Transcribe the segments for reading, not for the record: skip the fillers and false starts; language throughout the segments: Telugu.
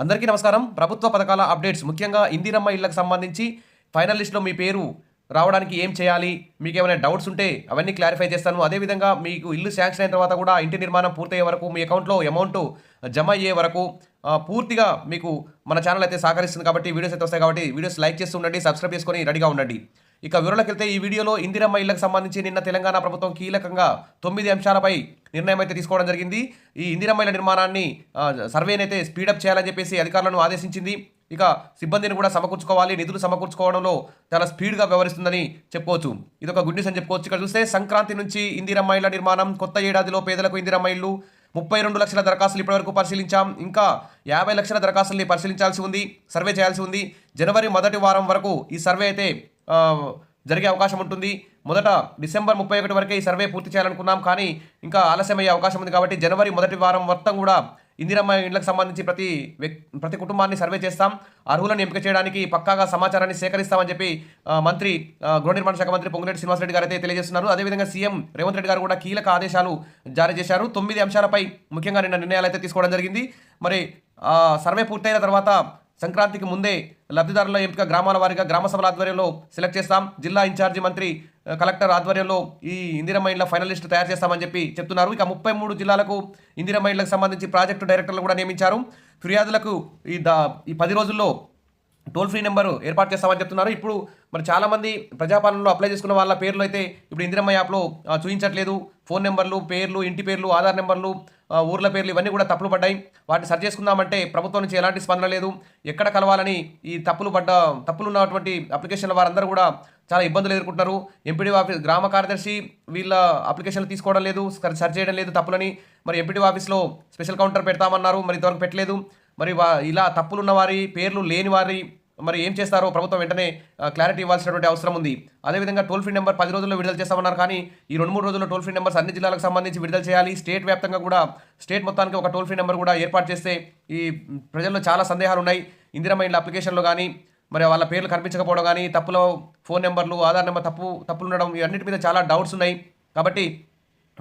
అందరికీ నమస్కారం. ప్రభుత్వ పథకాల అప్డేట్స్ ముఖ్యంగా ఇందిరమ్మ ఇళ్లకు సంబంధించి ఫైనల్ లిస్ట్‌లో మీ పేరు రావడానికి ఏం చేయాలి? మీకేమైనా డౌట్స్ ఉంటే అవన్నీ క్లారిఫై చేస్తాను. అదేవిధంగా మీకు ఇల్లు శాంక్షన్ అయిన తర్వాత కూడా ఇంటి నిర్మాణం పూర్తయ్యే వరకు మీ అకౌంట్‌లో అమౌంట్ జమ అయ్యే వరకు పూర్తిగా మీకు మన ఛానల్ అయితే సహకరిస్తుంది కాబట్టి వీడియోస్ అయితే వస్తాయి కాబట్టి వీడియోస్ లైక్ చేస్తూ ఉండండి. సబ్స్క్రైబ్ చేసుకొని రెడీగా ఉండండి. ఇక వివరాలకెళ్తే ఈ వీడియోలో ఇందిరమ్మ ఇళ్లకు సంబంధించి నిన్న తెలంగాణ ప్రభుత్వం కీలకంగా 9 అంశాలపై నిర్ణయం అయితే తీసుకోవడం జరిగింది. ఈ ఇందిరమ్మ ఇళ్ల నిర్మాణాన్ని సర్వేనైతే స్పీడప్ చేయాలని చెప్పేసి అధికారులను ఆదేశించింది. ఇక సిబ్బందిని కూడా సమకూర్చుకోవాలి. నిధులు సమకూర్చుకోవడంలో చాలా స్పీడ్‌గా వ్యవహరిస్తుందని చెప్పుకోవచ్చు. ఇదొక గుడ్ న్యూస్ అని చెప్పుకోవచ్చు. ఇక్కడ చూస్తే సంక్రాంతి నుంచి ఇందిరమ్మ ఇళ్ల నిర్మాణం, కొత్త ఏడాదిలో పేదలకు ఇందిరమ్మ ఇళ్లు, 32 లక్షల దరఖాస్తులు ఇప్పటివరకు పరిశీలించాం. ఇంకా 50 లక్షల దరఖాస్తుల్ని పరిశీలించాల్సి ఉంది, సర్వే చేయాల్సి ఉంది. జనవరి మొదటి వారం వరకు ఈ సర్వే అయితే జరిగే అవకాశం ఉంటుంది. మొదట డిసెంబర్ 31 వరకే ఈ సర్వే పూర్తి చేయాలనుకున్నాం, కానీ ఇంకా ఆలస్యమయ్యే అవకాశం ఉంది కాబట్టి జనవరి మొదటి వారం మొత్తం కూడా ఇందిరమ్మ ఇళ్లకు సంబంధించి ప్రతి కుటుంబాన్ని సర్వే చేస్తాం. అర్హులను ఎంపిక చేయడానికి పక్కాగా సమాచారాన్ని సేకరిస్తామని చెప్పి మంత్రి గృహ నిర్మాణ శాఖ మంత్రి పొంగులేటి శ్రీనివాసరెడ్డి గారు అయితే తెలియజేస్తున్నారు. అదేవిధంగా సీఎం రేవంత్ రెడ్డి గారు కూడా కీలక ఆదేశాలు జారీ చేశారు. 9 అంశాలపై ముఖ్యంగా నిన్న నిర్ణయాలు అయితే తీసుకోవడం జరిగింది. మరి సర్వే పూర్తయిన తర్వాత సంక్రాంతికి ముందే లబ్ధిదారుల ఎంపిక గ్రామాల వారీగా గ్రామ సభల ఆధ్వర్యంలో సెలెక్ట్ చేస్తాం. జిల్లా ఇన్ఛార్జి మంత్రి కలెక్టర్ ఆధ్వర్యంలో ఈ ఇందిరమ్మ ఇళ్ల ఫైనల్ లిస్ట్ తయారు చేస్తామని చెప్పి చెప్తున్నారు. ఇక 33 జిల్లాలకు ఇందిరమ్మ ఇళ్లకు సంబంధించి ప్రాజెక్టు డైరెక్టర్లు కూడా నియమించారు. ఫిర్యాదులకు ఈ 10 రోజుల్లో టోల్ ఫ్రీ నెంబరు ఏర్పాటు చేస్తామని చెప్తున్నారు. ఇప్పుడు మరి చాలామంది ప్రజాపాలనలో అప్లై చేసుకున్న వాళ్ళ పేర్లు అయితే ఇప్పుడు ఇందిరమ్మ యాప్లో చూపించట్లేదు. ఫోన్ నెంబర్లు, పేర్లు, ఇంటి పేర్లు, ఆధార్ నెంబర్లు, ఊర్ల పేర్లు ఇవన్నీ కూడా తప్పులు పడ్డాయి. వాటిని సర్చ్ చేసుకుందామంటే ప్రభుత్వం నుంచి ఎలాంటి స్పందన లేదు. ఎక్కడ కలవాలని ఈ తప్పులు ఉన్నటువంటి అప్లికేషన్ల వారందరూ కూడా చాలా ఇబ్బందులు ఎదుర్కొంటున్నారు. ఎంపీడీ ఆఫీస్ గ్రామ కార్యదర్శి వీళ్ళ అప్లికేషన్లు తీసుకోవడం లేదు, సర్చ్ చేయడం లేదు తప్పులని. మరి ఎంపీడీ ఆఫీస్లో స్పెషల్ కౌంటర్ పెడతామన్నారు, మరి ఇంతవరకు పెట్టలేదు. మరి ఇలా తప్పులున్న వారి పేర్లు లేని వారి మరి ఏం చేస్తారో ప్రభుత్వం వెంటనే క్లారిటీ ఇవ్వాల్సినటువంటి అవసరం ఉంది. అదేవిధంగా టోల్ ఫ్రీ నెంబర్ 10 రోజుల్లో విడుదల చేస్తామన్నారు, కానీ ఈ 2-3 రోజుల్లో టోల్ ఫ్రీ నెంబర్స్ అన్ని జిల్లాలకు సంబంధించి విడుదల చేయాలి. స్టేట్ వ్యాప్తంగా కూడా స్టేట్ మొత్తానికి ఒక టోల్ ఫ్రీ నెంబర్ కూడా ఏర్పాటు చేస్తే ఈ ప్రజల్లో చాలా సందేహాలు ఉన్నాయి. ఇందిరమ్మ ఇళ్ళ అప్లికేషన్లో కానీ మరి వాళ్ళ పేర్లు కనిపించకపోవడం కానీ, తప్పులో ఫోన్ నెంబర్లు, ఆధార్ నెంబర్ తప్పులు ఉండడం, ఇవన్నిటి మీద చాలా డౌట్స్ ఉన్నాయి. కాబట్టి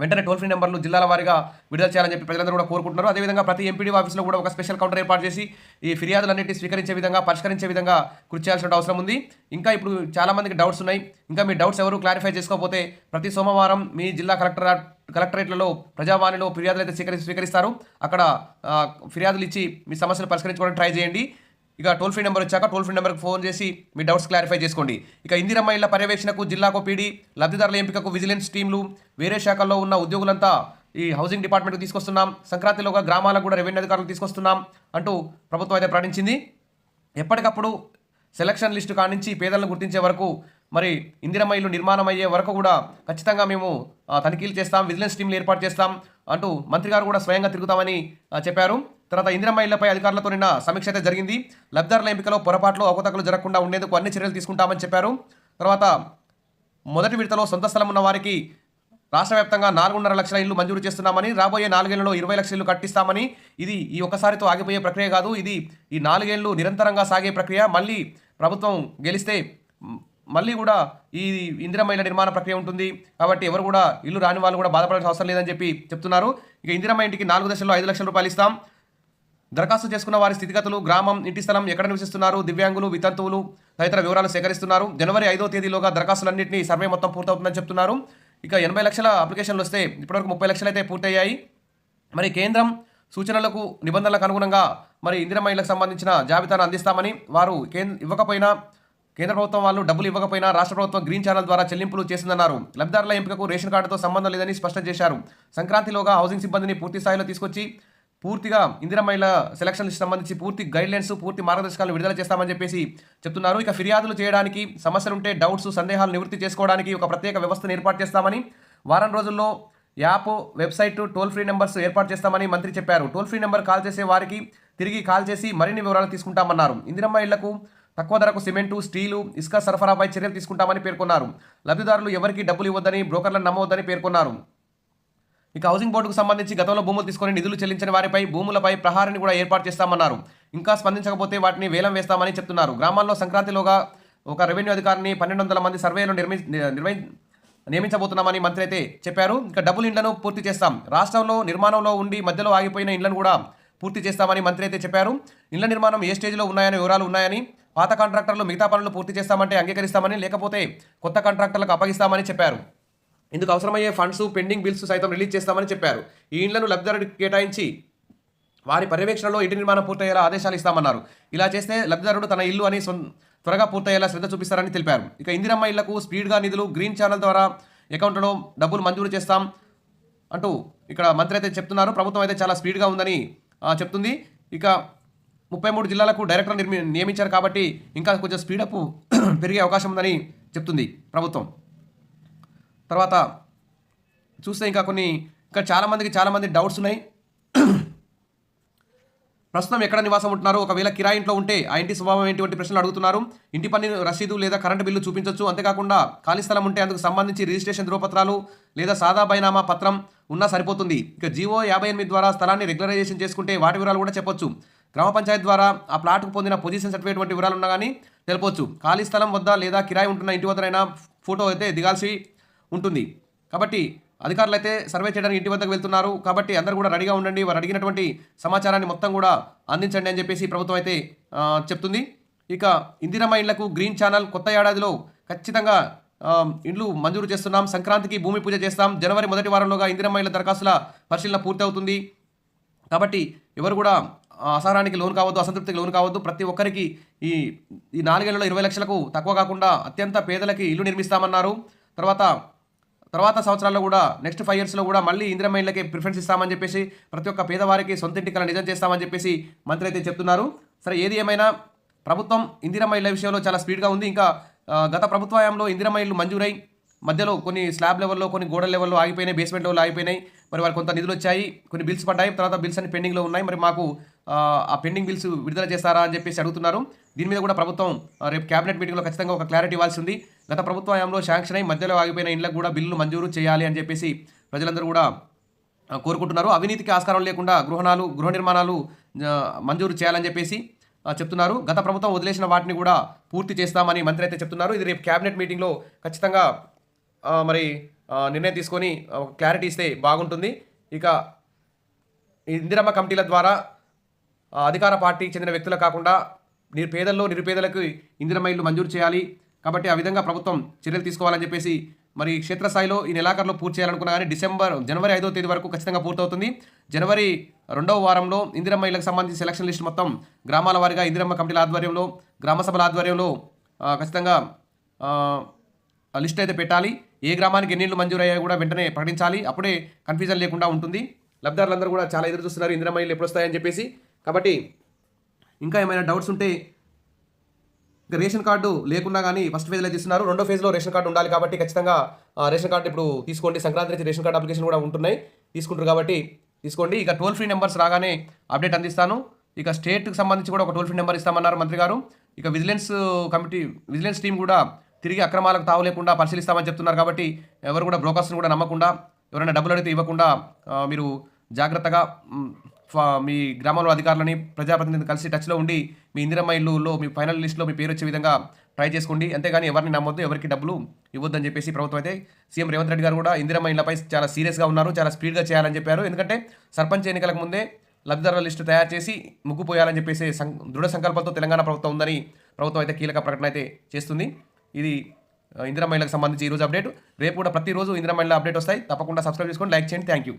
వెంటనే టోల్ ఫ్రీ నెంబర్లు జిల్లాల వారీగా విడుదల చేయాలని చెప్పి ప్రజలందరూ కూడా కోరుకుంటున్నారు. అదేవిధంగా ప్రతి ఎంపీడీ ఆఫీస్లో కూడా ఒక స్పెషల్ కౌంటర్ ఏర్పాటు చేసి ఈ ఫిర్యాదులన్నింటినీ స్వీకరించే విధంగా, పరిష్కరించే విధంగా కృషి చేయాల్సిన అవసరం ఉంది. ఇంకా ఇప్పుడు చాలామందికి డౌట్స్ ఉన్నాయి. ఇంకా మీ డౌట్స్ ఎవరు క్లారిఫై చేసుకోకపోతే ప్రతి సోమవారం మీ జిల్లా కలెక్టరేట్లలో ప్రజావాణిలో ఫిర్యాదులు అయితే స్వీకరిస్తారు. అక్కడ ఫిర్యాదులు ఇచ్చి మీ సమస్యలు పరిష్కరించుకోవడానికి ట్రై చేయండి. ఇక టోల్ ఫ్రీ నెంబర్ వచ్చాక టోల్ ఫ్రీ నెంబర్కి ఫోన్ చేసి మీ డౌట్స్ క్లారిఫై చేసుకోండి. ఇక ఇందిరమ్మ ఇళ్ల పర్యవేక్షణకు జిల్లాకు పీడీ, లబ్ధిదారుల ఎంపికకు విజిలెన్స్ టీంలు, వేరే శాఖల్లో ఉన్న ఉద్యోగులంతా ఈ హౌసింగ్ డిపార్ట్మెంట్కి తీసుకొస్తున్నాం. సంక్రాంతిలోగా గ్రామాలకు కూడా రెవెన్యూ అధికారులు తీసుకొస్తున్నాం అంటూ ప్రభుత్వం అయితే ప్రకటించింది. ఎప్పటికప్పుడు సెలక్షన్ లిస్టు కానించి పేదలను గుర్తించే వరకు, మరి ఇందిరమ్మ ఇల్లు నిర్మాణం అయ్యే వరకు కూడా ఖచ్చితంగా మేము తనిఖీలు చేస్తాం, విజిలెన్స్ టీంలు ఏర్పాటు చేస్తాం అంటూ మంత్రి గారు కూడా స్వయంగా తిరుగుతామని చెప్పారు. తర్వాత ఇందిరమ్మ ఇళ్లపై అధికారులతో నిన్న సమీక్ష అయితే జరిగింది. లబ్ధిదారుల ఎంపికలో పొరపాట్లు, అవకతవకలు జరగకుండా ఉండేందుకు అన్ని చర్యలు తీసుకుంటామని చెప్పారు. తర్వాత మొదటి విడతలో సొంత స్థలం ఉన్న వారికి రాష్ట్ర వ్యాప్తంగా 4.5 లక్షల ఇల్లు మంజూరు చేస్తున్నామని, రాబోయే 4 ఏళ్లలో 20 లక్షల ఇల్లు కట్టిస్తామని. ఇది ఈ ఒక్కసారితో ఆగిపోయే ప్రక్రియ కాదు, ఇది ఈ 4 ఏళ్లు నిరంతరంగా సాగే ప్రక్రియ. మళ్ళీ ప్రభుత్వం గెలిస్తే మళ్ళీ కూడా ఈ ఇందిరమ్మ ఇళ్ల నిర్మాణ ప్రక్రియ ఉంటుంది. కాబట్టి ఎవరు కూడా ఇల్లు రాని వాళ్ళు కూడా బాధపడాల్సిన అవసరం లేదని చెప్పి చెప్తున్నారు. ఇక ఇందిరమ్మ ఇంటికి 4 దశల్లో 5 లక్షల రూపాయలు ఇస్తాం. దరఖాస్తు చేసుకున్న వారి స్థితిగతులు, గ్రామం, ఇంటి స్థలం, ఎక్కడ నివసిస్తున్నారు, దివ్యాంగులు, వితంతువులు తదితర వివరాలు సేకరిస్తున్నారు. జనవరి 5వ తేదీలోగా దరఖాస్తులన్నింటినీ సర్వే మొత్తం పూర్తవుతుందని చెప్తున్నారు. ఇక 80 లక్షల అప్లికేషన్లు వస్తే ఇప్పటివరకు 30 లక్షలు అయితే పూర్తయ్యాయి. మరి కేంద్రం సూచనలకు, నిబంధనలకు అనుగుణంగా మరి ఇందిరమ్మ ఇళ్లకు సంబంధించిన జాబితాను అందిస్తామని, వారు ఇవ్వకపోయినా, కేంద్ర ప్రభుత్వం వాళ్ళు డబ్బులు ఇవ్వకపోయినా రాష్ట్ర ప్రభుత్వం గ్రీన్ ఛానల్ ద్వారా చెల్లింపులు చేసిందన్నారు. లబ్ధిదారుల ఎంపికకు రేషన్ కార్డుతో సంబంధం లేదని స్పష్టం చేశారు. సంక్రాంతిలోగా హౌసింగ్ సిబ్బందిని పూర్తి స్థాయిలో తీసుకొచ్చి పూర్తిగా ఇందిరమ్మ ఇళ్ల సెలక్షన్ సంబంధించి పూర్తి గైడ్లైన్స్, పూర్తి మార్గదర్శకాలు విడుదల చేస్తామని చెప్పేసి చెప్తున్నారు. ఇక ఫిర్యాదులు చేయడానికి, సమస్యలుంటే డౌట్స్, సందేహాలు నివృత్తి చేసుకోవడానికి ఒక ప్రత్యేక వ్యవస్థను ఏర్పాటు చేస్తామని, వారం రోజుల్లో app, website, toll free numbers ఏర్పాటు చేస్తామని మంత్రి చెప్పారు. టోల్ ఫ్రీ నెంబర్ కాల్ చేసే వారికి తిరిగి కాల్ చేసి మరిన్ని వివరాలు తీసుకుంటామన్నారు. ఇందిరమ్మ ఇళ్లకు తక్కువ ధరకు సిమెంటు, స్టీలు, ఇసుక సరఫరాపై చర్యలు తీసుకుంటామని పేర్కొన్నారు. లబ్ధిదారులు ఎవరికి డబ్బులు ఇవ్వద్దని, బ్రోకర్లను నమ్మవద్దని పేర్కొన్నారు. ఇక హౌసింగ్ బోర్డుకు సంబంధించి గతంలో భూములు తీసుకొని నిధులు చెల్లించిన వారిపై భూములపై ప్రహారీని కూడా ఏర్పాటు చేస్తామన్నారు. ఇంకా స్పందించకపోతే వాటిని వేలం వేస్తామని చెప్తున్నారు. గ్రామాల్లో సంక్రాంతిలోగా ఒక రెవెన్యూ అధికారిని 1200 మంది సర్వేలు నియమించబోతున్నామని మంత్రి అయితే చెప్పారు. ఇక డబుల్ ఇండ్లను పూర్తి చేస్తాం. రాష్ట్రంలో నిర్మాణంలో ఉండి మధ్యలో ఆగిపోయిన ఇండ్లను కూడా పూర్తి చేస్తామని మంత్రి అయితే చెప్పారు. ఇళ్ల నిర్మాణం ఏ స్టేజ్లో ఉన్నాయని వివరాలు ఉన్నాయని, పాత కాంట్రాక్టర్లు మిగతా పనులు పూర్తి చేస్తామంటే అంగీకరిస్తామని, లేకపోతే కొత్త కాంట్రాక్టర్లకు అప్పగిస్తామని చెప్పారు. ఇందుకు అవసరమయ్యే ఫండ్స్, పెండింగ్ బిల్స్ సైతం రిలీజ్ చేస్తామని చెప్పారు. ఈ ఇండ్లను లబ్ధిదారుడికి కేటాయించి వారి పర్యవేక్షణలో ఇంటి నిర్మాణం పూర్తయ్యేలా ఆదేశాలు ఇస్తామన్నారు. ఇలా చేస్తే లబ్ధిదారుడు తన ఇల్లు అని త్వరగా పూర్తయ్యేలా శ్రద్ధ చూపిస్తారని తెలిపారు. ఇక ఇందిరమ్మ ఇళ్లకు స్పీడ్గా నిధులు, గ్రీన్ ఛానల్ ద్వారా అకౌంట్లో డబ్బులు మంజూరు చేస్తాం అంటూ ఇక్కడ మంత్రి అయితే చెప్తున్నారు. ప్రభుత్వం అయితే చాలా స్పీడ్గా ఉందని చెప్తుంది. ఇక 33 జిల్లాలకు డైరెక్టర్ నియమించారు కాబట్టి ఇంకా కొంచెం స్పీడప్ పెరిగే అవకాశం ఉందని చెప్తుంది ప్రభుత్వం. తర్వాత చూస్తే ఇంకా చాలామంది డౌట్స్ ఉన్నాయి. ప్రస్తుతం ఎక్కడ నివాసం ఉంటున్నారు, ఒకవేళ కిరాయి ఇంట్లో ఉంటే ఆ ఇంటి స్వభావం ఏంటి వంటి ప్రశ్నలు అడుగుతున్నారు. ఇంటి పన్ను రసీదు లేదా కరెంటు బిల్లు చూపించవచ్చు. అంతేకాకుండా ఖాళీ స్థలం ఉంటే అందుకు సంబంధించి రిజిస్ట్రేషన్ ధృవపత్రాలు లేదా సాదా బైనామా పత్రం ఉన్నా సరిపోతుంది. ఇక జీవో 58 ద్వారా స్థలాన్ని రెగ్యులరైజేషన్ చేసుకుంటే వాటి వివరాలు కూడా చెప్పొచ్చు. గ్రామ పంచాయతీ ద్వారా ఆ ప్లాట్కు పొందిన పొజిషన్ సర్టిఫికేట్ వంటి వివరాలు ఉన్నా కానీ తెలపొచ్చు. ఖాళీ స్థలం వద్ద లేదా కిరాయి ఉంటున్న ఇంటి వద్దనైనా ఫోటో అయితే దిగాల్సి ఉంటుంది. కాబట్టి అధికారులు అయితే సర్వే చేయడానికి ఇంటి వద్దకు వెళ్తున్నారు. కాబట్టి అందరూ కూడా రెడీగా ఉండండి. వారు అడిగినటువంటి సమాచారాన్ని మొత్తం కూడా అందించండి అని చెప్పేసి ప్రభుత్వం అయితే చెప్తుంది. ఇక ఇందిరమ్మ ఇళ్లకు గ్రీన్ ఛానల్ కొత్త ఏడాదిలో ఖచ్చితంగా ఇండ్లు మంజూరు చేస్తున్నాం. సంక్రాంతికి భూమి పూజ చేస్తాం. జనవరి మొదటి వారంలోగా ఇందిరమ్మ ఇళ్ల దరఖాస్తుల పరిశీలన పూర్తి అవుతుంది. కాబట్టి ఎవరు కూడా అసహనానికి లోను కావద్దు, అసంతృప్తికి లోను కావద్దు. ప్రతి ఒక్కరికి ఈ 4 ఏళ్లలో 20 లక్షలకు తక్కువ కాకుండా అత్యంత పేదలకి ఇల్లు నిర్మిస్తామన్నారు. తర్వాత సంవత్సరాల్లో కూడా నెక్స్ట్ 5 ఇయర్స్లో కూడా మళ్ళీ ఇందిరమ్మ ఇళ్ళకి ప్రిఫరెన్స్ ఇస్తామని చెప్పేసి ప్రతి ఒక్క పేదవారికి సొంత ఇంటి కల నిజం చేస్తామని చెప్పేసి మంత్రి అయితే చెప్తున్నారు. సరే, ఏది ఏమైనా ప్రభుత్వం ఇందిరమ్మ ఇళ్ళ విషయంలో చాలా స్పీడ్గా ఉంది. ఇంకా గత ప్రభుత్వ హయాంలో ఇందిరమ్మ ఇళ్ళు మంజూరై మధ్యలో కొన్ని స్లాబ్ లెవెల్లో, కొన్ని గోడల లెవెల్లో ఆగిపోయినాయి, బేస్మెంట్ లెవెల్లో ఆగిపోయినాయి. మరి వారికి కొంత నిధులు వచ్చాయి, కొన్ని బిల్స్ పడ్డాయి. తర్వాత బిల్స్ అన్ని పెండింగ్లో ఉన్నాయి. మరి మాకు ఆ పెండింగ్ బిల్స్ విడుదల చేస్తారా అని చెప్పేసి అడుగుతున్నారు. దీని మీద కూడా ప్రభుత్వం రేపు క్యాబినెట్ మీటింగ్లో ఖచ్చితంగా ఒక క్లారిటీ ఇవ్వాల్సి ఉంది. గత ప్రభుత్వ హయాంలో శాంక్షన్ అయి మధ్యలో ఆగిపోయిన ఇళ్లకు కూడా బిల్లులు మంజూరు చేయాలి అని చెప్పేసి ప్రజలందరూ కూడా కోరుకుంటున్నారు. అవినీతికి ఆస్కారం లేకుండా గృహ నిర్మాణాలు మంజూరు చేయాలని చెప్పేసి చెప్తున్నారు. గత ప్రభుత్వం వదిలేసిన వాటిని కూడా పూర్తి చేస్తామని మంత్రి అయితే చెప్తున్నారు. ఇది రేపు క్యాబినెట్ మీటింగ్లో ఖచ్చితంగా మరి నిర్ణయం తీసుకొని క్లారిటీ ఇస్తే బాగుంటుంది. ఇక ఇందిరమ్మ కమిటీల ద్వారా అధికార పార్టీకి చెందిన వ్యక్తులు కాకుండా నిరుపేదలకు ఇందిరమ్మ ఇల్లు మంజూరు చేయాలి. కాబట్టి ఆ విధంగా ప్రభుత్వం చర్యలు తీసుకోవాలని చెప్పేసి మరి క్షేత్రస్థాయిలో ఈ నెలాఖరులో పూర్తి చేయాలనుకున్నా కానీ జనవరి 5వ తేదీ వరకు ఖచ్చితంగా పూర్తవుతుంది. జనవరి 2వ వారంలో ఇందిరమ్మ ఇళ్లకు సంబంధించి సెలక్షన్ లిస్ట్ మొత్తం గ్రామాల వారీగా ఇందిరమ్మ కమిటీల ఆధ్వర్యంలో, గ్రామ సభల ఆధ్వర్యంలో ఖచ్చితంగా లిస్ట్ అయితే పెట్టాలి. ఏ గ్రామానికి ఎన్ని ఇళ్ళు మంజూరు అయ్యాయో కూడా వెంటనే ప్రకటించాలి. అప్పుడే కన్ఫ్యూజన్ లేకుండా ఉంటుంది. లబ్ధిదారులందరూ కూడా చాలా ఎదురు చూస్తున్నారు ఇందిరమ్మ ఇళ్ళు ఎప్పుడు వస్తాయని చెప్పేసి. కాబట్టి ఇంకా ఏమైనా డౌట్స్ ఉంటే, ఇంకా రేషన్ కార్డు లేకున్నా కానీ ఫస్ట్ ఫేజ్లో తీస్తున్నారు. 2వ ఫేజ్లో రేషన్ కార్డు ఉండాలి. కాబట్టి ఖచ్చితంగా రేషన్ కార్డు ఇప్పుడు తీసుకోండి. సంక్రాంతి నుంచి రేషన్ కార్డు అప్లికేషన్ కూడా ఉంటున్నాయి, తీసుకుంటారు కాబట్టి తీసుకోండి. ఇక టోల్ ఫ్రీ నెంబర్స్ రాగానే అప్డేట్ అందిస్తాను. ఇక స్టేట్కి సంబంధించి కూడా ఒక టోల్ ఫ్రీ నెంబర్ ఇస్తామన్నారు మంత్రి గారు. ఇక విజిలెన్స్ టీం కూడా తిరిగి అక్రమాలకు తావు లేకుండా పరిశీలిస్తామని చెప్తున్నారు. కాబట్టి ఎవరు కూడా బ్రోకర్స్ని కూడా నమ్మకుండా, ఎవరైనా డబ్బులు అడిగితే ఇవ్వకుండా మీరు జాగ్రత్తగా మీ గ్రామంలో అధికారులని, ప్రజాప్రతినిధులను కలిసి టచ్లో ఉండి మీ ఇందిరమ్మ ఇల్లులో మీ ఫైనల్ లిస్ట్లో మీ పేరు వచ్చే విధంగా ట్రై చేసుకోండి. అంతేగాని ఎవరిని నమ్మొద్దు, ఎవరికి డబ్బులు ఇవ్వద్దని చెప్పేసి ప్రభుత్వం అయితే సీఎం రేవంత్ రెడ్డి గారు కూడా ఇందిరమ్మ ఇళ్లపై చాలా సీరియస్గా ఉన్నారు. చాలా స్పీడ్గా చేయాలని చెప్పారు. ఎందుకంటే సర్పంచ్ ఎన్నికలకు ముందే లబ్ధిదారుల లిస్టు తయారు చేసి ముగ్గుపోయాలని చెప్పేసి దృఢ సంకల్పంతో తెలంగాణ ప్రభుత్వం ఉందని ప్రభుత్వం అయితే కీలక ప్రకటన అయితే చేస్తుంది. ఇది ఇందిరమ్మ ఇళ్లకు సంబంధించి ఈరోజు అప్డేట్. రేపు కూడా ప్రతిరోజు ఇందిరమ్మ ఇళ్ల అప్డేట్ వస్తాయి. తప్పకుండా సబ్స్క్రైబ్ చేసుకోండి, లైక్ చేయండి. Thank you.